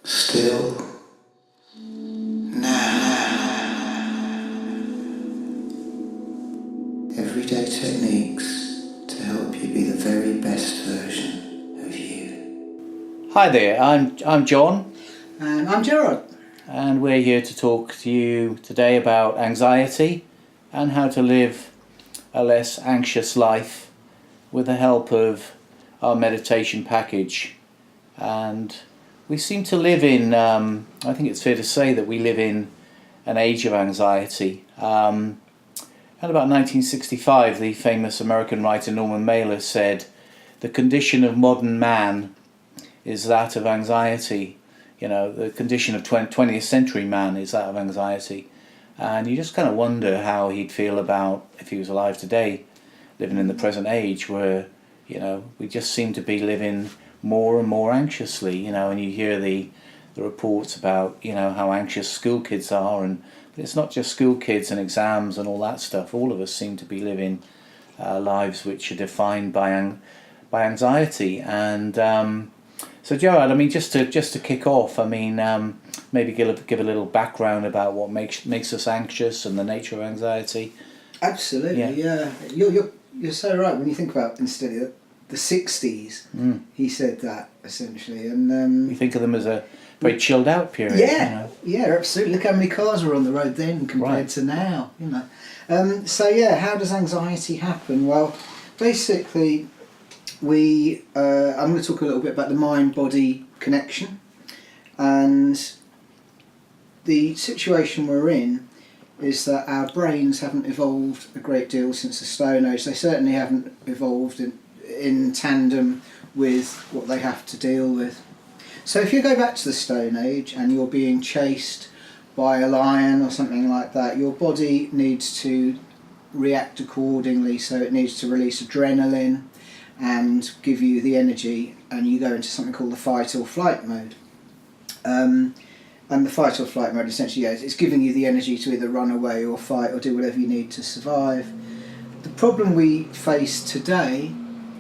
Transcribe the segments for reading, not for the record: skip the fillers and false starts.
Still now. Everyday techniques to help you be the very best version of you. Hi there, I'm John. And I'm Gerard. And we're here to talk to you today about anxiety and how to live a less anxious life with the help of our meditation package. And we seem to live in, I think it's fair to say that we live in an age of anxiety. At about 1965, the famous American writer Norman Mailer said, "The condition of modern man is that of anxiety." You know, the condition of 20th century man is that of anxiety. And you just kind of wonder how he'd feel about, if he was alive today, living in the present age where, you know, we just seem to be living more and more anxiously, you know, and you hear the reports about, you know, how anxious school kids are, and but it's not just school kids and exams and all that stuff. All of us seem to be living lives which are defined by anxiety. And so Gerard, I mean, just to kick off, I mean, maybe give a little background about what makes us anxious and the nature of anxiety. Absolutely, yeah. You're so right when you think about instead the 60s. He said that essentially, and you think of them as a very chilled out period. Yeah, you know? Yeah, absolutely. Look how many cars were on the road then compared to now. You know, so yeah, how does anxiety happen? Well, basically, I'm going to talk a little bit about the mind-body connection, and the situation we're in is that our brains haven't evolved a great deal since the Stone Age. They certainly haven't evolved in tandem with what they have to deal with. So if you go back to the Stone Age and you're being chased by a lion or something like that, your body needs to react accordingly. So it needs to release adrenaline and give you the energy, and you go into something called the fight or flight mode. And the fight or flight mode essentially it's giving you the energy to either run away or fight or do whatever you need to survive. The problem we face today,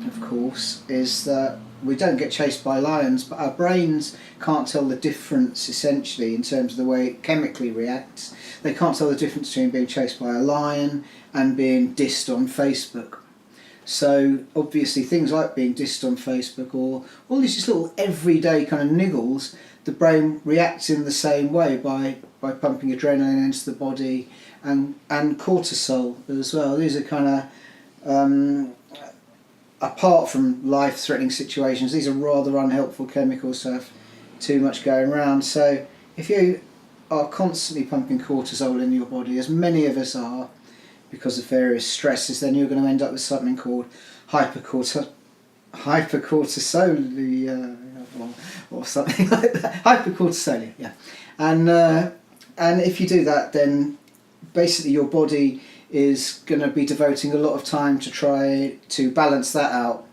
of course, is that we don't get chased by lions, but our brains can't tell the difference essentially in terms of the way it chemically reacts. They can't tell the difference between being chased by a lion and being dissed on Facebook. So obviously things like being dissed on Facebook or all these just little everyday kind of niggles, the brain reacts in the same way by pumping adrenaline into the body and cortisol as well. These are kind of, apart from life-threatening situations, these are rather unhelpful chemicals to have too much going around. So if you are constantly pumping cortisol in your body, as many of us are, because of various stresses, then you're going to end up with something called hypercortisolemia or something like that. Hypercortisolemia, yeah. And if you do that, then basically your body is going to be devoting a lot of time to try to balance that out,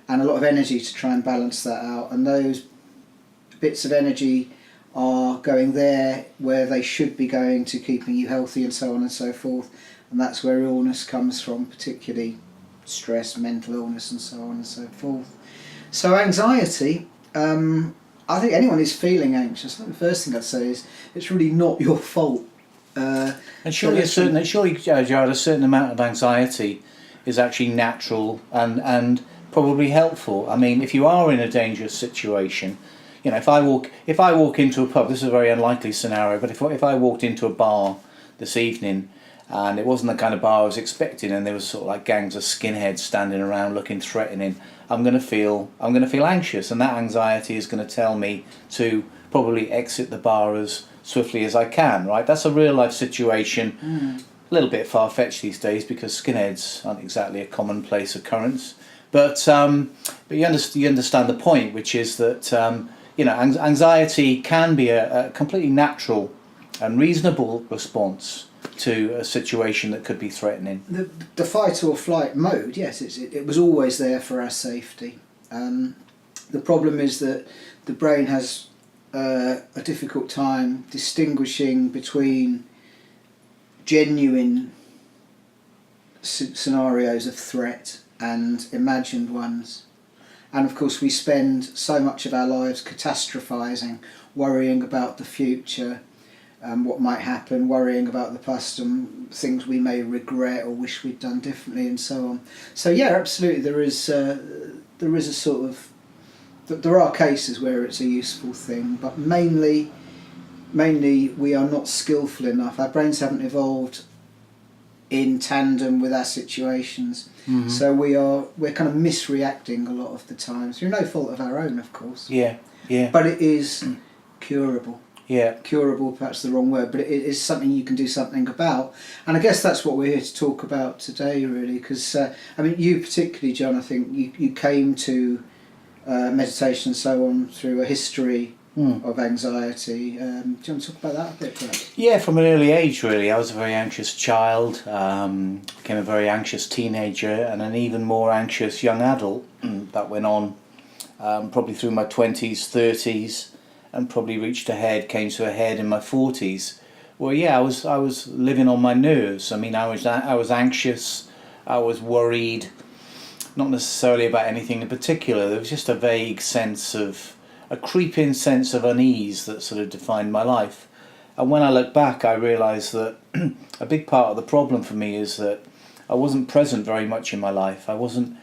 and a lot of energy to try and balance that out. And those bits of energy are going there where they should be going to keeping you healthy and so on and so forth. And that's where illness comes from, particularly stress, mental illness and so on and so forth. So anxiety, I think anyone who's feeling anxious, I think the first thing I'd say is it's really not your fault. And surely, Gerard, a certain amount of anxiety is actually natural and probably helpful. I mean, if you are in a dangerous situation, you know, if I walk into a pub, this is a very unlikely scenario, but if I walked into a bar this evening and it wasn't the kind of bar I was expecting, and there was sort of like gangs of skinheads standing around looking threatening, I'm going to feel anxious, and that anxiety is going to tell me to probably exit the bar as swiftly as I can. Right? That's a real life situation. A little bit far fetched these days because skinheads aren't exactly a commonplace occurrence. But you understand the point, which is that you know, anxiety can be a completely natural and reasonable response to a situation that could be threatening. The fight or flight mode, yes, it was always there for our safety. The problem is that the brain has a difficult time distinguishing between genuine scenarios of threat and imagined ones. And of course we spend so much of our lives catastrophizing, worrying about the future, what might happen, worrying about the past and things we may regret or wish we'd done differently, and so on. So yeah, absolutely, there is a sort of, there are cases where it's a useful thing, but mainly we are not skillful enough. Our brains haven't evolved in tandem with our situations. Mm-hmm. So we're kind of misreacting a lot of the time, through no fault of our own, of course. Yeah. But it is curable. Yeah. Curable, perhaps the wrong word, but it is something you can do something about. And I guess that's what we're here to talk about today, really, because I mean, you particularly, John, I think you came to meditation and so on through a history of anxiety. Do you want to talk about that a bit, perhaps? Yeah, from an early age, really. I was a very anxious child, became a very anxious teenager, and an even more anxious young adult. That went on probably through my 20s, 30s, and probably came to a head in my 40s. Well, yeah, I was living on my nerves. I mean, I was anxious, I was worried, not necessarily about anything in particular. There was just a vague sense of, a creeping sense of unease that sort of defined my life. And when I look back, I realise that a big part of the problem for me is that I wasn't present very much in my life. I wasn't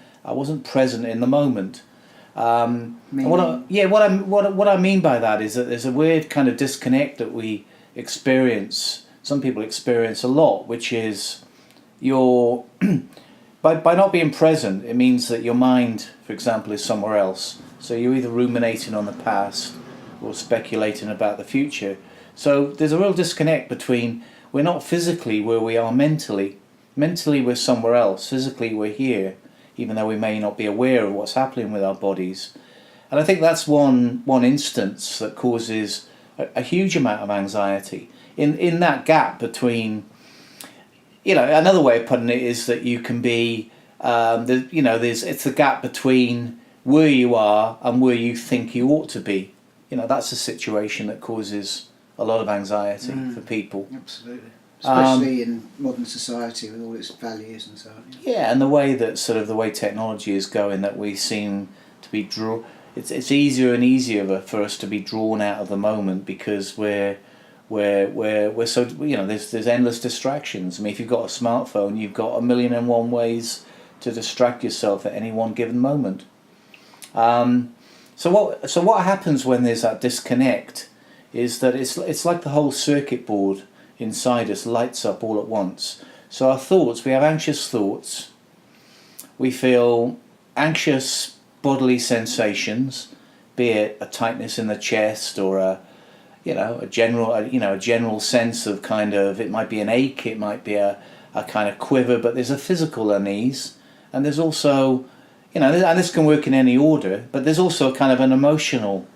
present in the moment. What I mean by that is that there's a weird kind of disconnect that we experience. Some people experience a lot, which is by not being present, it means that your mind, for example, is somewhere else. So you're either ruminating on the past or speculating about the future. So there's a real disconnect between, we're not physically where we are mentally. Mentally we're somewhere else. Physically we're here, even though we may not be aware of what's happening with our bodies. And I think that's one instance that causes a huge amount of anxiety. In that gap between, another way of putting it is that you can be, it's the gap between where you are and where you think you ought to be. That's a situation that causes a lot of anxiety for people. Absolutely. Especially in modern society with all its values and so on. Yeah, and the way that the way technology is going, that we seem to be it's easier and easier for us to be drawn out of the moment, because we're so, there's endless distractions. I mean, if you've got a smartphone, you've got 1,000,001 ways to distract yourself at any one given moment. So what happens when there's that disconnect is that it's like the whole circuit board inside us lights up all at once. So our thoughts, we have anxious thoughts, we feel anxious bodily sensations, be it a tightness in the chest or a general sense of kind of, it might be an ache, it might be a kind of quiver, but there's a physical unease, and there's also, and this can work in any order, but there's also kind of an emotional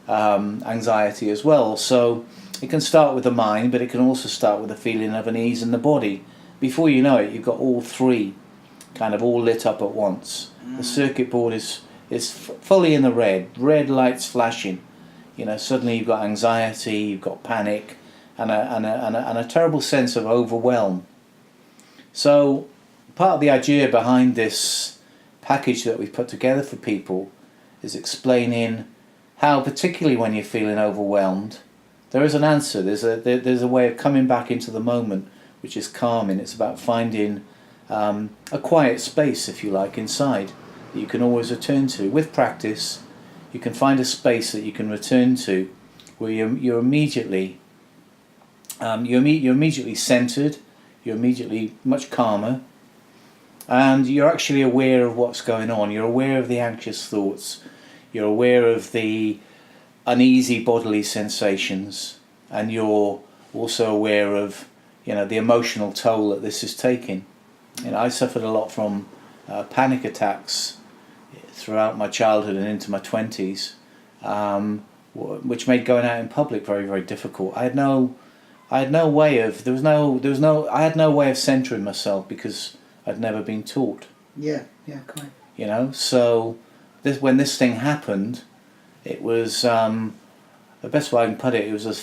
anxiety as well. So it can start with the mind, but it can also start with a feeling of unease in the body. Before you know it, you've got all three kind of all lit up at once. The circuit board is fully in the red lights flashing. Suddenly you've got anxiety, you've got panic, and a terrible sense of overwhelm. So part of the idea behind this package that we've put together for people is explaining how, particularly when you're feeling overwhelmed, there is an answer. There's a way of coming back into the moment, which is calming. It's about finding a quiet space, if you like, inside that you can always return to. With practice, you can find a space that you can return to, where you're immediately centered, you're immediately much calmer, and you're actually aware of what's going on. You're aware of the anxious thoughts, you're aware of the uneasy bodily sensations, and you're also aware of the emotional toll that this is taking. I suffered a lot from panic attacks throughout my childhood and into my 20s, which made going out in public very, very difficult. I had no way of centering myself because I'd never been taught. Yeah, quite. So when this thing happened, it was the best way I can put it. It was a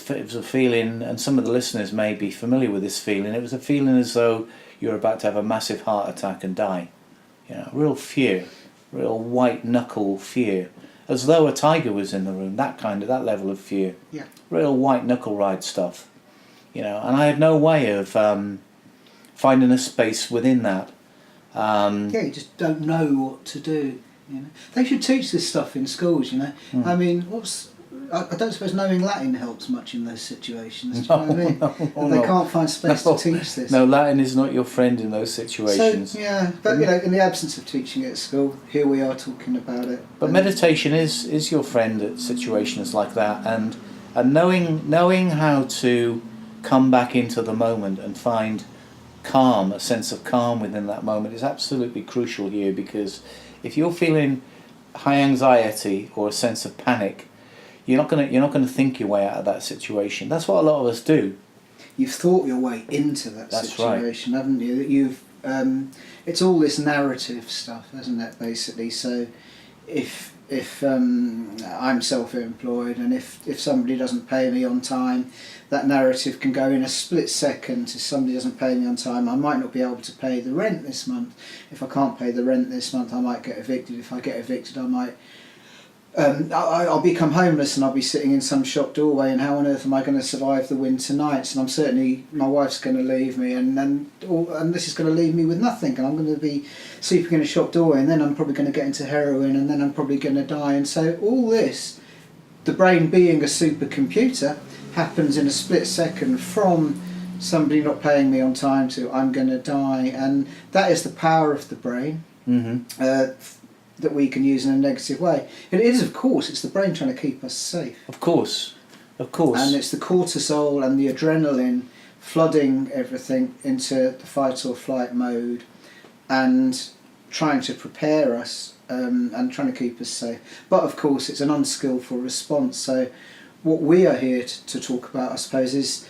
feeling, and some of the listeners may be familiar with this feeling. It was a feeling as though you're about to have a massive heart attack and die. Real fear. real white knuckle fear, as though a tiger was in the room. That level of fear. Yeah. Real white knuckle ride stuff, you know. And I had no way of finding a space within that. You just don't know what to do. You know, they should teach this stuff in schools. You know, I mean, I don't suppose knowing Latin helps much in those situations. Do you know what I mean? They can't find space to teach this. No, Latin is not your friend in those situations. So, yeah, but you know, in the absence of teaching it at school, here we are talking about it. But meditation is your friend at situations like that, and knowing how to come back into the moment and find calm, a sense of calm within that moment, is absolutely crucial here. Because if you're feeling high anxiety or a sense of panic, you're not gonna think your way out of that situation. That's what a lot of us do. You've thought your way into that situation, haven't you? That you've it's all this narrative stuff, isn't it? Basically, so if I'm self-employed and if somebody doesn't pay me on time, that narrative can go in a split second. If somebody doesn't pay me on time, I might not be able to pay the rent this month. If I can't pay the rent this month, I might get evicted. If I get evicted, I might I'll become homeless and I'll be sitting in some shop doorway, and how on earth am I going to survive the winter nights? And I'm certainly, my wife's going to leave me, and this is going to leave me with nothing, and I'm going to be sleeping in a shop doorway, and then I'm probably going to get into heroin, and then I'm probably going to die. And so all this, the brain being a supercomputer, happens in a split second from somebody not paying me on time to I'm going to die. And that is the power of the brain. That we can use in a negative way. It is, of course, it's the brain trying to keep us safe. Of course. And it's the cortisol and the adrenaline flooding everything into the fight or flight mode and trying to prepare us and trying to keep us safe. But of course, it's an unskillful response. So what we are here to talk about, I suppose, is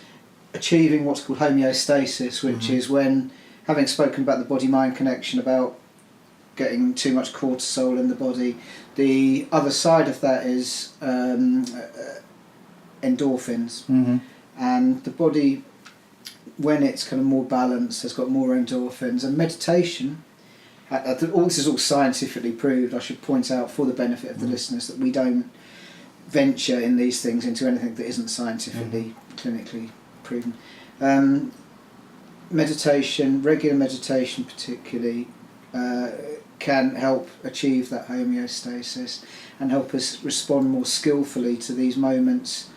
achieving what's called homeostasis, which is when, having spoken about the body-mind connection, about getting too much cortisol in the body, the other side of that is endorphins. And the body, when it's kind of more balanced, has got more endorphins. And meditation, this is all scientifically proved, I should point out for the benefit of the listeners, that we don't venture in these things into anything that isn't scientifically, clinically proven. Meditation, regular meditation particularly, can help achieve that homeostasis and help us respond more skillfully to these moments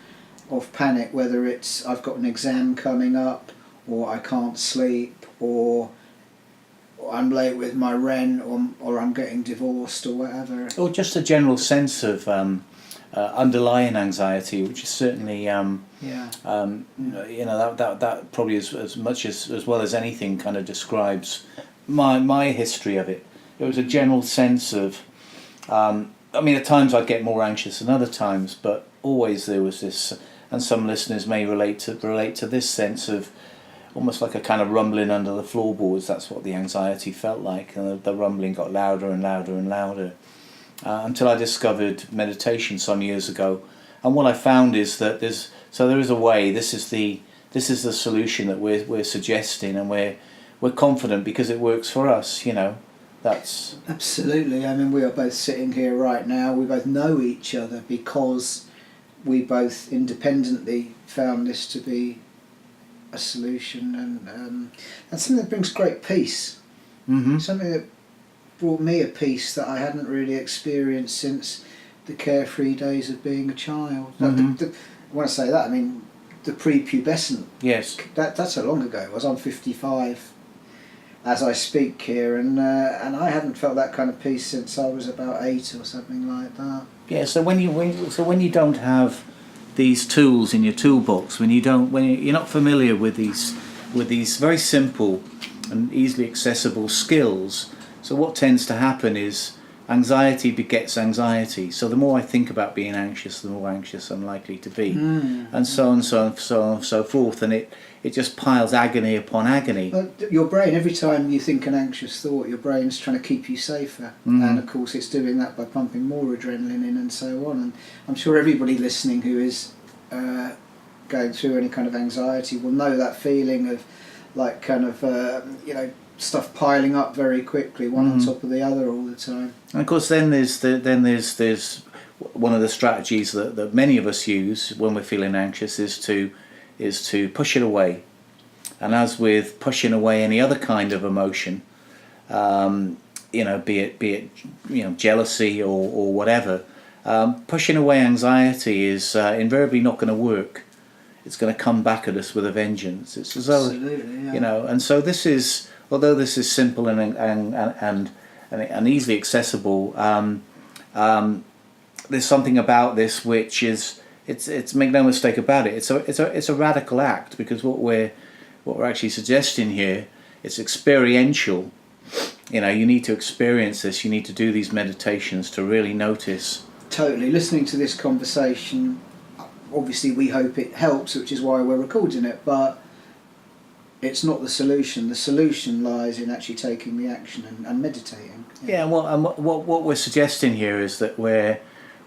of panic, whether it's I've got an exam coming up, or I can't sleep, or I'm late with my rent, or I'm getting divorced, or whatever. Or just a general sense of underlying anxiety, which is certainly that probably as much as well as anything kind of describes my history of it. It was a general sense of, at times I'd get more anxious than other times, but always there was this, and some listeners may relate to this sense of almost like a kind of rumbling under the floorboards. That's what the anxiety felt like, and the rumbling got louder and louder and louder, until I discovered meditation some years ago. And what I found is that there is a way. This is the solution that we're suggesting, and we're confident because it works for us. You know. That's absolutely. I mean, we are both sitting here right now. We both know each other because we both independently found this to be a solution, and something that brings great peace. Something that brought me a peace that I hadn't really experienced since the carefree days of being a child. When I say that, I mean the prepubescent. Yes. That's so long ago. I'm 55. As I speak here, and I hadn't felt that kind of peace since I was about 8 or something like that. Yeah. So when you don't have these tools in your toolbox, when you're not familiar with these very simple and easily accessible skills, so what tends to happen is anxiety begets anxiety. So the more I think about being anxious, the more anxious I'm likely to be, and so on, so forth, and it just piles agony upon agony. But your brain, every time you think an anxious thought, your brain's trying to keep you safer, and of course it's doing that by pumping more adrenaline in and so on. And I'm sure everybody listening who is going through any kind of anxiety will know that feeling of, like, kind of stuff piling up very quickly, one on top of the other all the time. And of course, then there's one of the strategies that many of us use when we're feeling anxious is to push it away. And as with pushing away any other kind of emotion, be it jealousy or whatever, pushing away anxiety is invariably not going to work. It's going to come back at us with a vengeance. It's as though, Absolutely, yeah. and so this is, although this is simple and easily accessible, there's something about this which is, it's make no mistake about it, it's a radical act, because what we're actually suggesting here, it's experiential. You need to experience this. You need to do these meditations to really notice. Totally. Listening to this conversation, obviously we hope it helps, which is why we're recording it, but it's not the solution. The solution lies in actually taking the action and meditating. Yeah, what we're suggesting here is that we're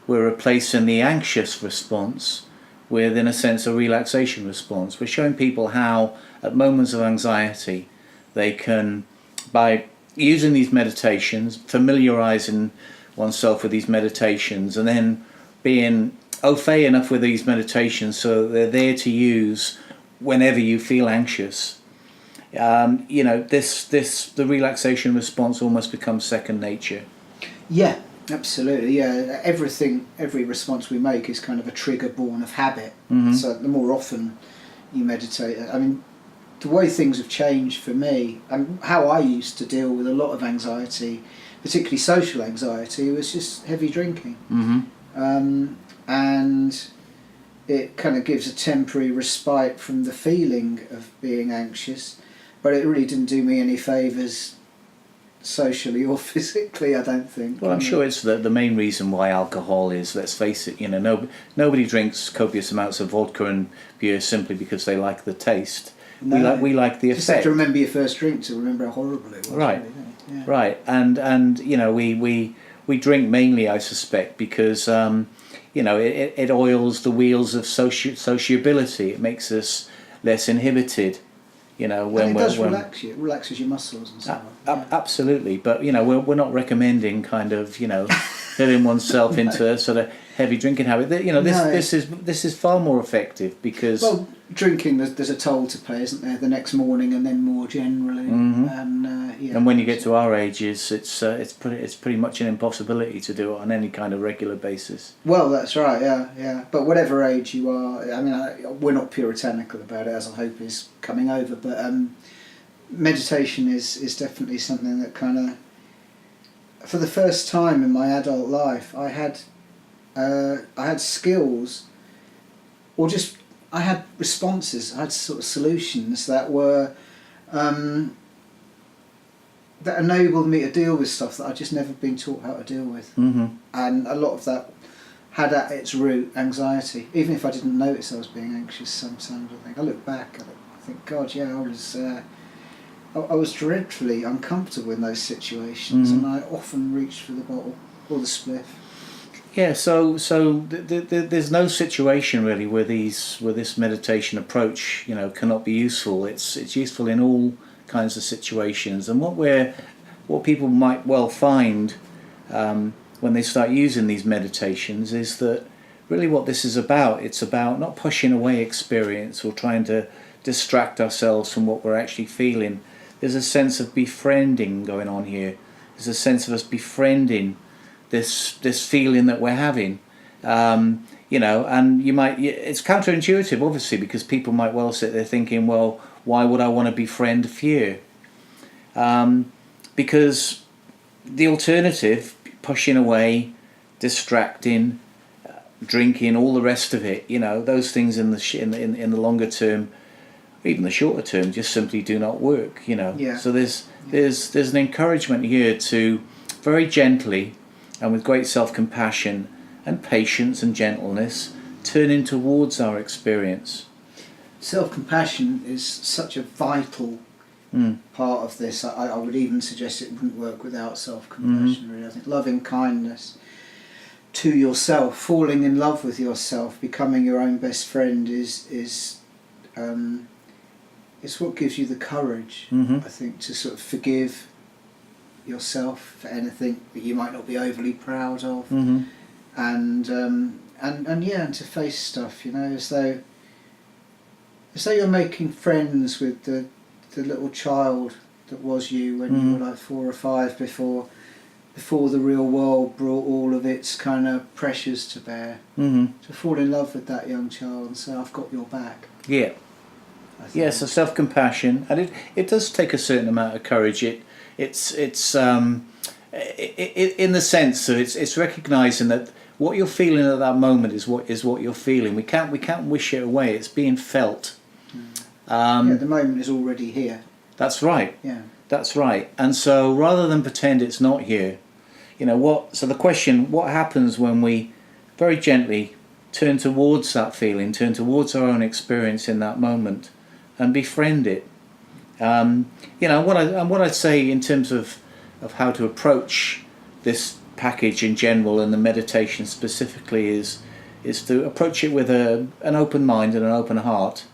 replacing the anxious response with, in a sense, a relaxation response. We're showing people how, at moments of anxiety, they can, by using these meditations, familiarising oneself with these meditations, and then being au fait enough with these meditations so that they're there to use whenever you feel anxious. The relaxation response almost becomes second nature. Yeah, absolutely. Yeah, every response we make is kind of a trigger born of habit. Mm-hmm. So the more often you meditate, I mean, the way things have changed for me, and how I used to deal with a lot of anxiety, particularly social anxiety, was just heavy drinking. Mm-hmm. And it kind of gives a temporary respite from the feeling of being anxious, but it really didn't do me any favours socially or physically, I don't think. Well, I'm sure it's the main reason why alcohol is, let's face it, nobody drinks copious amounts of vodka and beer simply because they like the taste. No. We like the effect. Just have to remember your first drink to remember how horrible it was. Right, really, yeah. right, and we drink mainly, I suspect, because it oils the wheels of sociability. It makes us less inhibited. When and it does relax you. It relaxes your muscles and so on. Absolutely, but we're not recommending kind of putting oneself into a sort of heavy drinking habit. This is far more effective because drinking, there's a toll to pay, isn't there? The next morning and then more generally. Mm-hmm. And when you get to our ages, it's pretty much an impossibility to do it on any kind of regular basis. Well, that's right. Yeah. But whatever age you are, I mean, we're not puritanical about it, as I hope is coming over. But meditation is definitely something that kind of, for the first time in my adult life, I had skills, or just I had responses. I had sort of solutions that were that enabled me to deal with stuff that I'd just never been taught how to deal with. Mm-hmm. And a lot of that had at its root anxiety. Even if I didn't notice I was being anxious sometimes, I look back and I think, God, yeah, I was dreadfully uncomfortable in those situations, Mm-hmm. and I often reached for the bottle or the spliff. Yeah, so there's no situation really where this meditation approach cannot be useful. It's useful in all kinds of situations, and what people might well find when they start using these meditations is that really what this is about. It's about not pushing away experience or trying to distract ourselves from what we're actually feeling. There's a sense of befriending going on here. There's a sense of us befriending this feeling that we're having, and it's counterintuitive, obviously, because people might well sit there thinking, well, why would I want to befriend fear? Because the alternative, pushing away, distracting, drinking, all the rest of it, those things in the longer term, or even the shorter term, just simply do not work. Yeah. So there's an encouragement here to very gently and with great self-compassion and patience and gentleness turn in towards our experience. Self-compassion is such a vital part of this. I would even suggest it wouldn't work without self-compassion. Really, I think loving kindness to yourself, falling in love with yourself, becoming your own best friend is it's what gives you the courage, Mhm. I think, to sort of forgive yourself for anything that you might not be overly proud of, Mhm. and to face stuff, as though you're making friends with the little child that was you when you were like 4 or 5, before the real world brought all of its kind of pressures to bear. Mhm. To fall in love with that young child and say, "I've got your back." Yeah. I think. Yeah, so self-compassion, and it does take a certain amount of courage. It's in the sense that it's recognizing that what you're feeling at that moment is what you're feeling. We can't wish it away. It's being felt. The moment is already here. That's right. Yeah. That's right. And so rather than pretend it's not here, so the question, what happens when we very gently turn towards that feeling, turn towards our own experience in that moment and befriend it? What I'd say in terms of how to approach this package in general and the meditation specifically is to approach it with an open mind and an open heart,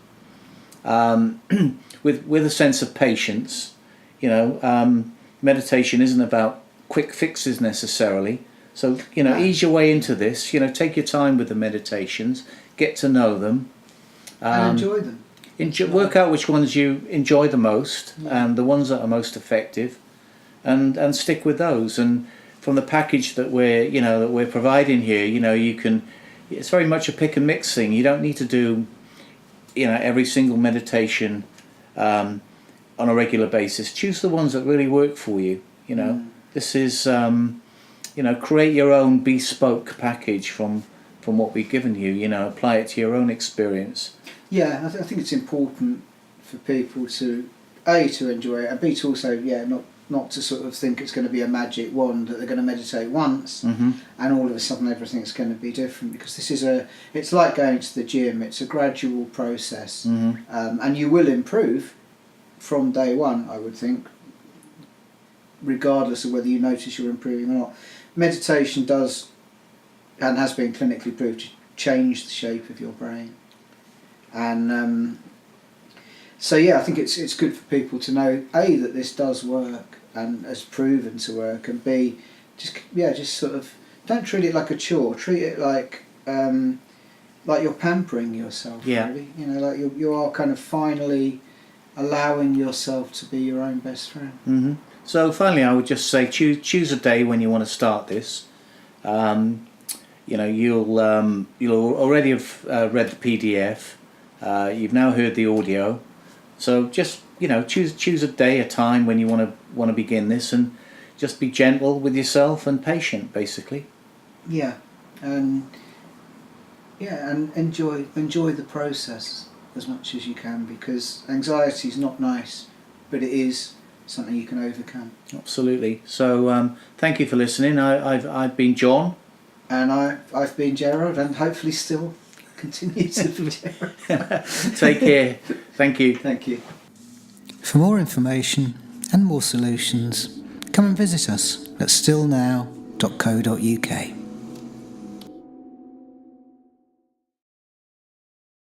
with a sense of patience. Meditation isn't about quick fixes necessarily. So ease your way into this. Take your time with the meditations, get to know them, And enjoy them. Work out which ones you enjoy the most, and the ones that are most effective, and stick with those. And from the package that we're providing here, you can. It's very much a pick and mix thing. You don't need to do every single meditation on a regular basis. Choose the ones that really work for you. This is create your own bespoke package from what we've given you. Apply it to your own experience. Yeah, I think it's important for people to A, to enjoy it, and B, to also not to sort of think it's going to be a magic wand that they're going to meditate once and all of a sudden everything's going to be different, because it's like going to the gym. It's a gradual process, and you will improve from day one, I would think, regardless of whether you notice you're improving or not. Meditation does, and has been clinically proved, to change the shape of your brain. And I think it's good for people to know, A, that this does work and has proven to work, and B, just sort of don't treat it like a chore. Treat it like you're pampering yourself. Yeah. Really, like you are kind of finally allowing yourself to be your own best friend. Mm-hmm. So finally, I would just say choose a day when you want to start this. You'll already have read the PDF. You've now heard the audio, so just choose a day, a time when you want to begin this, and just be gentle with yourself and patient, basically. Yeah, and enjoy the process as much as you can, because anxiety is not nice, but it is something you can overcome. Absolutely. So thank you for listening. I've been John, and I've been Gerard, and hopefully still continue to be Gerard. Take care. Thank you. Thank you. For more information and more solutions, come and visit us at stillnow.co.uk.